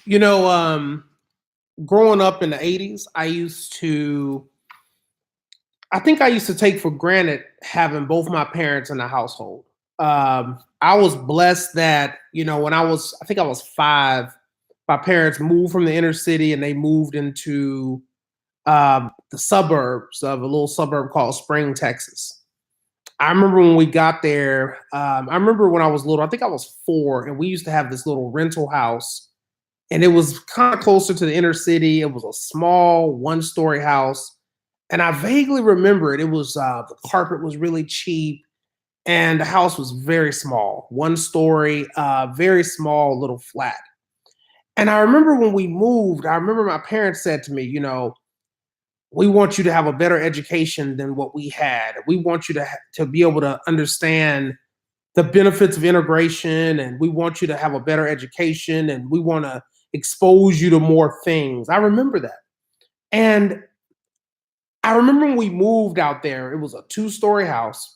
You know, growing up in the 80s, I think I used to take for granted having both my parents in the household. I was blessed that, I think I was 5, my parents moved from the inner city and they moved into the suburbs of a little suburb called Spring, Texas. I remember when we got there, I remember when I was little, I think I was 4, and we used to have this little rental house, and it was kind of closer to the inner city. It was a small 1-story house, and I vaguely remember it. It was the carpet was really cheap, and the house was very small, 1 story, very small little flat. And I remember when we moved, I remember my parents said to me, we want you to have a better education than what we had. We want you to be able to understand the benefits of integration, and we want you to have a better education, and we want to expose you to more things. I remember that. And I remember when we moved out there, it was a 2-story house.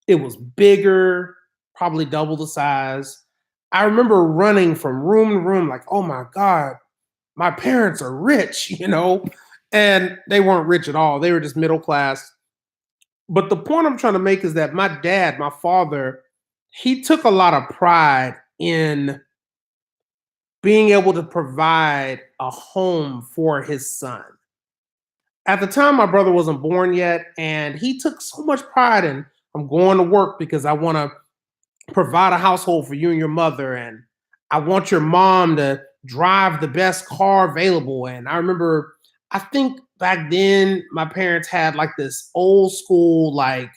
It was bigger, probably double the size. I remember running from room to room like, oh my God, my parents are rich, and they weren't rich at all. They were just middle class. But the point I'm trying to make is that my dad, my father, he took a lot of pride in being able to provide a home for his son. At the time, my brother wasn't born yet, and he took so much pride in, I'm going to work because I want to provide a household for you and your mother, and I want your mom to drive the best car available. And I remember, I think back then my parents had like this old school like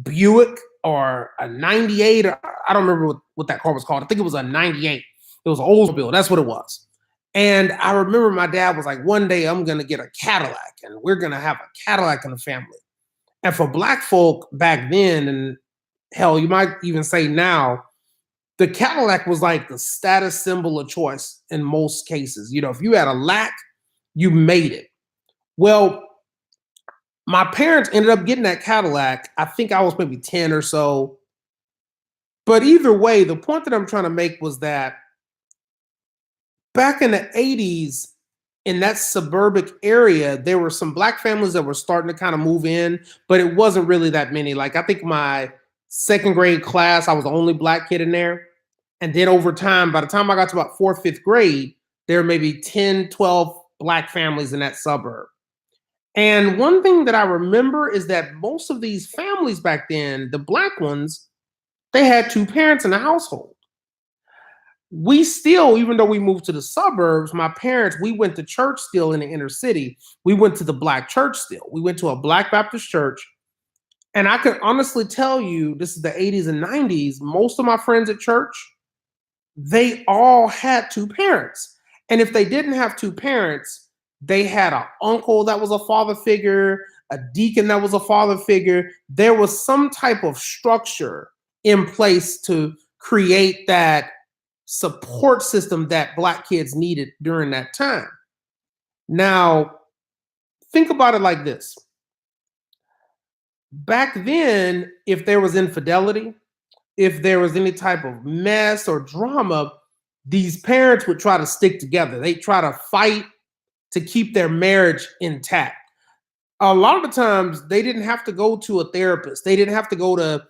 Buick or a 98, or I don't remember what that car was called. I think it was a 98. It was an Oldsmobile. That's what it was. And I remember my dad was like, one day I'm going to get a Cadillac, and we're going to have a Cadillac in the family. And for black folk back then, and hell, you might even say now, the Cadillac was like the status symbol of choice in most cases. If you had a lack, you made it. Well, my parents ended up getting that Cadillac. I think I was maybe 10 or so. But either way, the point that I'm trying to make was that back in the 80s, in that suburban area, there were some black families that were starting to kind of move in, but it wasn't really that many. Like, I think my second grade class, I was the only black kid in there. And then over time, by the time I got to about fourth, fifth grade, there were maybe 10, 12 black families in that suburb. And one thing that I remember is that most of these families back then, the black ones, they had 2 parents in the household. We still, even though we moved to the suburbs, my parents, we went to church still in the inner city. We went to the black church still. We went to a black Baptist church. And I can honestly tell you, this is the 80s and 90s, most of my friends at church, they all had 2 parents. And if they didn't have 2 parents, they had an uncle that was a father figure, a deacon that was a father figure. There was some type of structure in place to create that support system that black kids needed during that time. Now, think about it like this. Back then, if there was infidelity, if there was any type of mess or drama, these parents would try to stick together. They try to fight to keep their marriage intact. A lot of the times, they didn't have to go to a therapist. They didn't have to go to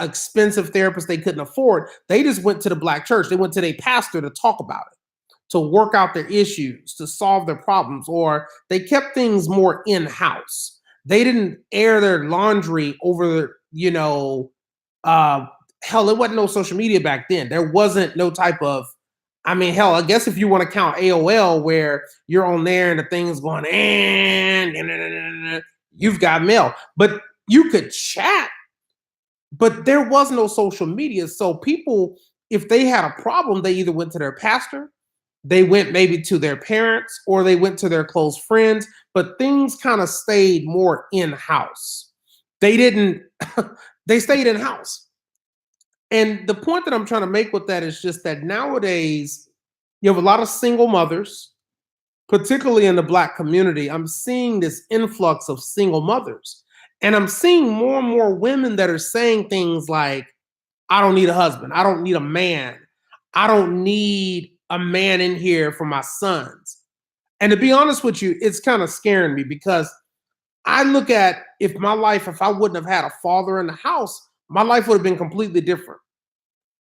expensive therapist they couldn't afford. They just went to the black church. They went to their pastor to talk about it, to work out their issues, to solve their problems, or they kept things more in house. They didn't air their laundry over, uh, hell, it wasn't no social media back then. There wasn't no type of, I mean, hell, I guess if you want to count AOL where you're on there and the thing is going, and you've got mail, but you could chat, but there was no social media. So people, if they had a problem, they either went to their pastor, they went maybe to their parents, or they went to their close friends, but things kind of stayed more in house. They didn't, they stayed in house. And the point that I'm trying to make with that is just that nowadays, you have a lot of single mothers, particularly in the black community. I'm seeing this influx of single mothers. And I'm seeing more and more women that are saying things like, I don't need a husband. I don't need a man. I don't need a man in here for my sons. And to be honest with you, it's kind of scaring me because I look at if I wouldn't have had a father in the house, my life would have been completely different.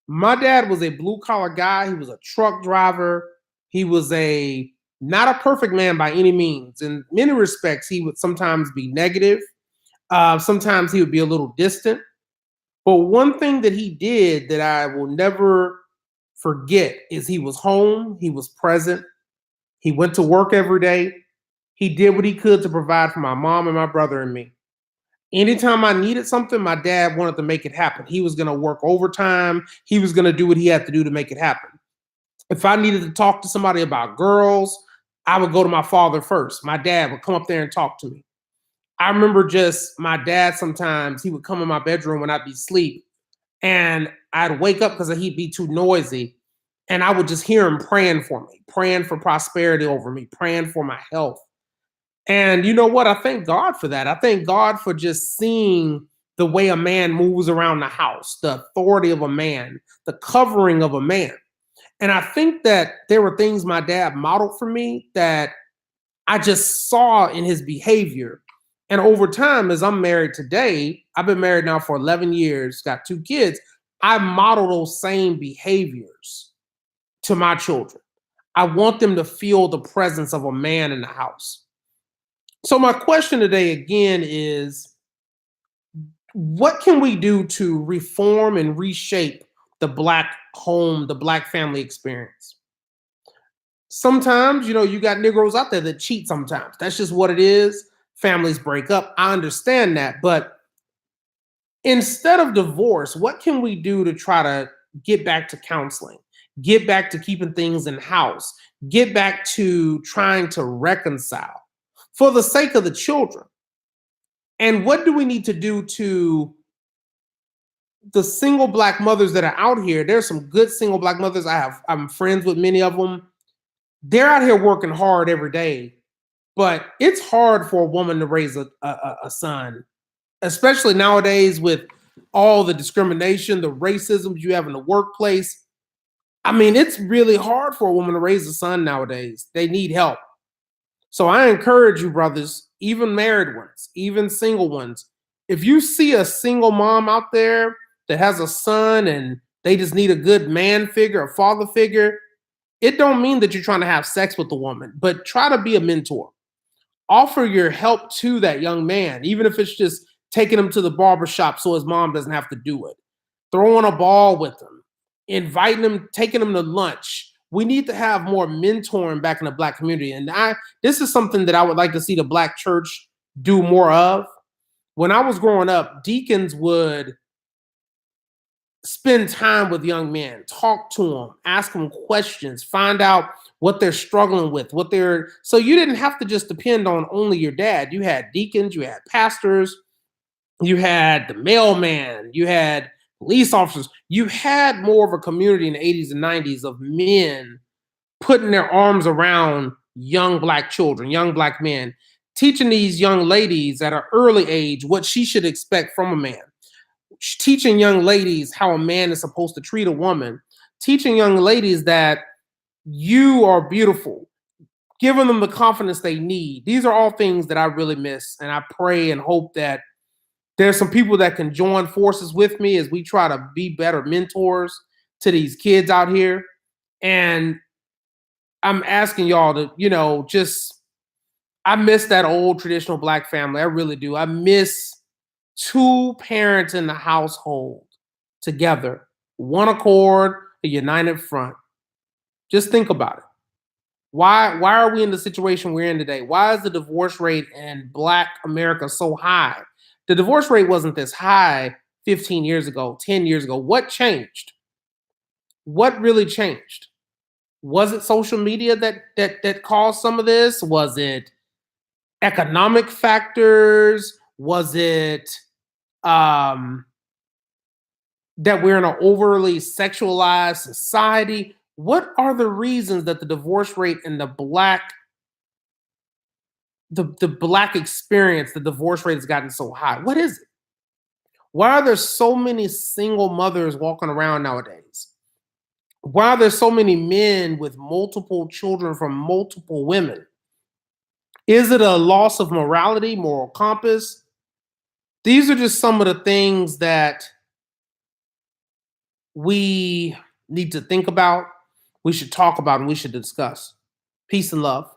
My dad was a blue collar guy. He was a truck driver. He was a not a perfect man by any means. In many respects, he would sometimes be negative. Sometimes he would be a little distant. But one thing that he did that I will never forget is he was home. He was present. He went to work every day. He did what he could to provide for my mom and my brother and me. Anytime I needed something, my dad wanted to make it happen. He was going to work overtime. He was going to do what he had to do to make it happen. If I needed to talk to somebody about girls, I would go to my father first. My dad would come up there and talk to me. I remember just my dad sometimes, he would come in my bedroom when I'd be asleep and I'd wake up because he'd be too noisy. And I would just hear him praying for me, praying for prosperity over me, praying for my health. And you know what? I thank God for that. I thank God for just seeing the way a man moves around the house, the authority of a man, the covering of a man. And I think that there were things my dad modeled for me that I just saw in his behavior. And over time, as I'm married today, I've been married now for 11 years, got 2 kids. I model those same behaviors to my children. I want them to feel the presence of a man in the house. So, my question today again is what can we do to reform and reshape the Black home, the Black family experience? Sometimes, you got Negroes out there that cheat sometimes. That's just what it is. Families break up. I understand that. But instead of divorce, what can we do to try to get back to counseling, get back to keeping things in house, get back to trying to reconcile for the sake of the children? And what do we need to do to the single Black mothers that are out here? There's some good single Black mothers. I'm friends with many of them. They're out here working hard every day, but it's hard for a woman to raise a son, especially nowadays with all the discrimination, the racism you have in the workplace. I mean, it's really hard for a woman to raise a son nowadays. They need help. So I encourage you, brothers, even married ones, even single ones, if you see a single mom out there that has a son and they just need a good man figure, a father figure, it don't mean that you're trying to have sex with the woman, but try to be a mentor. Offer your help to that young man, even if it's just taking him to the barber shop so his mom doesn't have to do it, throwing a ball with him, inviting him, taking him to lunch. We need to have more mentoring back in the Black community. And this is something that I would like to see the Black church do more of. When I was growing up, deacons would spend time with young men, talk to them, ask them questions, find out what they're struggling with, so you didn't have to just depend on only your dad. You had deacons, you had pastors, you had the mailman, you had police officers. You had more of a community in the 80s and 90s of men putting their arms around young Black children, young Black men, teaching these young ladies at an early age what she should expect from a man, teaching young ladies how a man is supposed to treat a woman, teaching young ladies that you are beautiful, giving them the confidence they need. These are all things that I really miss. And I pray and hope that there's some people that can join forces with me as we try to be better mentors to these kids out here. And I'm asking y'all to, I miss that old traditional Black family. I really do. I miss 2 parents in the household together, one accord, a united front. Just think about it. Why are we in the situation we're in today? Why is the divorce rate in Black America so high? The divorce rate wasn't this high 15 years ago, 10 years ago. What changed? What really changed? Was it social media that caused some of this? Was it economic factors? Was it that we're in an overly sexualized society? What are the reasons that the divorce rate in the Black experience, the divorce rate has gotten so high? What is it? Why are there so many single mothers walking around nowadays? Why are there so many men with multiple children from multiple women? Is it a loss of morality, moral compass? These are just some of the things that we need to think about, we should talk about, and we should discuss. Peace and love.